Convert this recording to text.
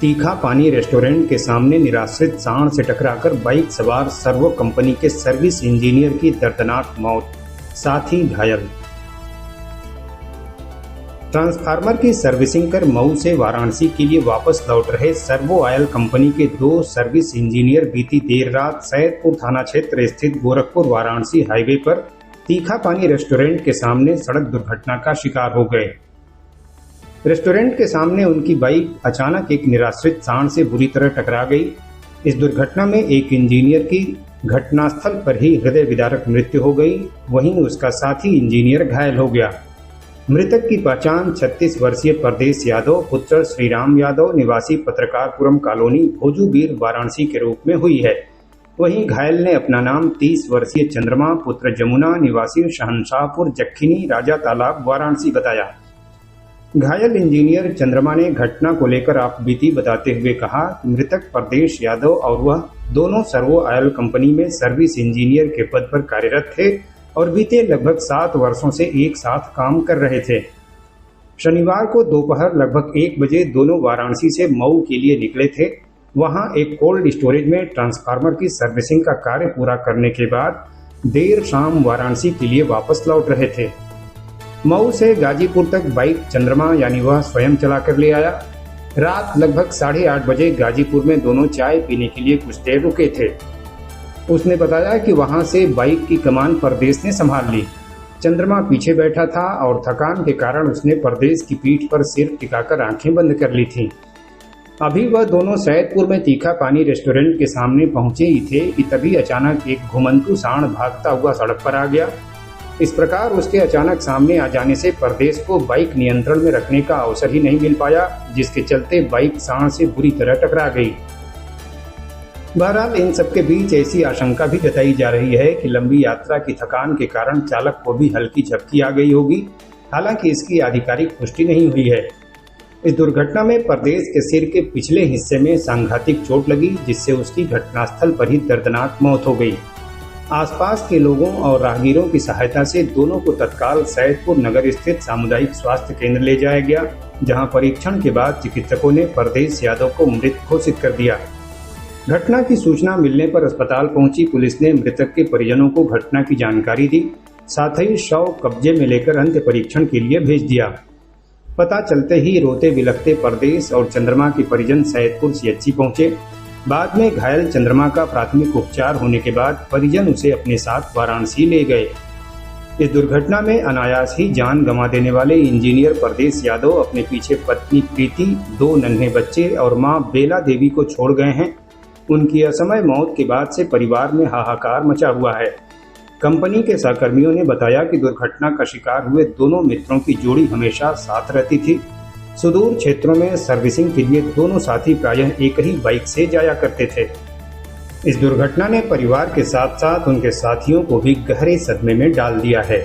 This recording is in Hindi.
तीखा पानी रेस्टोरेंट के सामने निराश्रित सांड से टकराकर बाइक सवार सर्वो कंपनी के सर्विस इंजीनियर की दर्दनाक मौत, साथी घायल। ट्रांसफार्मर की सर्विसिंग कर मऊ से वाराणसी के लिए वापस लौट रहे सर्वो ऑयल कंपनी के 2 सर्विस इंजीनियर बीती देर रात सैदपुर थाना क्षेत्र स्थित गोरखपुर वाराणसी हाईवे पर तीखा पानी रेस्टोरेंट के सामने सड़क दुर्घटना का शिकार हो गए। रेस्टोरेंट के सामने उनकी बाइक अचानक एक निराश्रित सांड से बुरी तरह टकरा गई। इस दुर्घटना में एक इंजीनियर की घटनास्थल पर ही हृदय विदारक मृत्यु हो गई, वहीं उसका साथी इंजीनियर घायल हो गया। मृतक की पहचान 36 वर्षीय परदेश यादव पुत्र श्रीराम यादव निवासी पत्रकारपुरम कॉलोनी भोजूबीर वाराणसी के रूप में हुई है। वहीं घायल ने अपना नाम 30 वर्षीय चंद्रमा पुत्र जमुना निवासी शहनशाहपुर जखिनी राजा तालाब वाराणसी बताया। घायल इंजीनियर चंद्रमा ने घटना को लेकर आपबीती बताते हुए कहा कि मृतक परदेश यादव और वह दोनों सर्वो ऑयल कंपनी में सर्विस इंजीनियर के पद पर कार्यरत थे और बीते लगभग 7 वर्षों से एक साथ काम कर रहे थे। शनिवार को दोपहर लगभग 1 बजे दोनों वाराणसी से मऊ के लिए निकले थे। वहां एक कोल्ड स्टोरेज में ट्रांसफार्मर की सर्विसिंग का कार्य पूरा करने के बाद देर शाम वाराणसी के लिए वापस लौट रहे थे। मऊ से गाजीपुर तक बाइक चंद्रमा यानी वह स्वयं चला कर ले आया। रात लगभग 8:30 बजे गाजीपुर में दोनों चाय पीने के लिए कुछ देर रुके थे। उसने बताया कि वहां से बाइक की कमान परदेश ने संभाल ली। चंद्रमा पीछे बैठा था और थकान के कारण उसने परदेश की पीठ पर सिर टिकाकर आंखें बंद कर ली थीं। अभी वह दोनों सैदपुर में तीखा पानी रेस्टोरेंट के सामने पहुंचे ही थे कि तभी अचानक एक घुमंतु सांड भागता हुआ सड़क पर आ गया। इस प्रकार उसके अचानक सामने आ जाने से परदेश को बाइक नियंत्रण में रखने का अवसर ही नहीं मिल पाया, जिसके चलते बाइक सांड से बुरी तरह टकरा गई। बहरहाल इन सबके बीच ऐसी आशंका भी जताई जा रही है कि लंबी यात्रा की थकान के कारण चालक को भी हल्की झपकी आ गई होगी। हालांकि इसकी आधिकारिक पुष्टि नहीं हुई है। इस दुर्घटना में परदेश के सिर के पिछले हिस्से में सांघातिक चोट लगी, जिससे उसकी घटनास्थल पर ही दर्दनाक मौत हो गई। आसपास के लोगों और राहगीरों की सहायता से दोनों को तत्काल सैदपुर नगर स्थित सामुदायिक स्वास्थ्य केंद्र ले जाया गया, जहां परीक्षण के बाद चिकित्सकों ने परदेश यादव को मृत घोषित कर दिया। घटना की सूचना मिलने पर अस्पताल पहुंची पुलिस ने मृतक के परिजनों को घटना की जानकारी दी, साथ ही शव कब्जे में लेकर अंत्य परीक्षण के लिए भेज दिया। पता चलते ही रोते बिलखते परदेश और चंद्रमा के परिजन सैदपुर सीएचसी पहुंचे। बाद में घायल चंद्रमा का प्राथमिक उपचार होने के बाद परिजन उसे अपने साथ वाराणसी ले गए। इस दुर्घटना में अनायास ही जान गंवा देने वाले इंजीनियर परदेश यादव अपने पीछे पत्नी प्रीति, 2 नन्हे बच्चे और मां बेला देवी को छोड़ गए हैं। उनकी असमय मौत के बाद से परिवार में हाहाकार मचा हुआ है। कंपनी के सहकर्मियों ने बताया कि दुर्घटना का शिकार हुए दोनों मित्रों की जोड़ी हमेशा साथ रहती थी। सुदूर क्षेत्रों में सर्विसिंग के लिए दोनों साथी प्रायः एक ही बाइक से जाया करते थे। इस दुर्घटना ने परिवार के साथ साथ उनके साथियों को भी गहरे सदमे में डाल दिया है।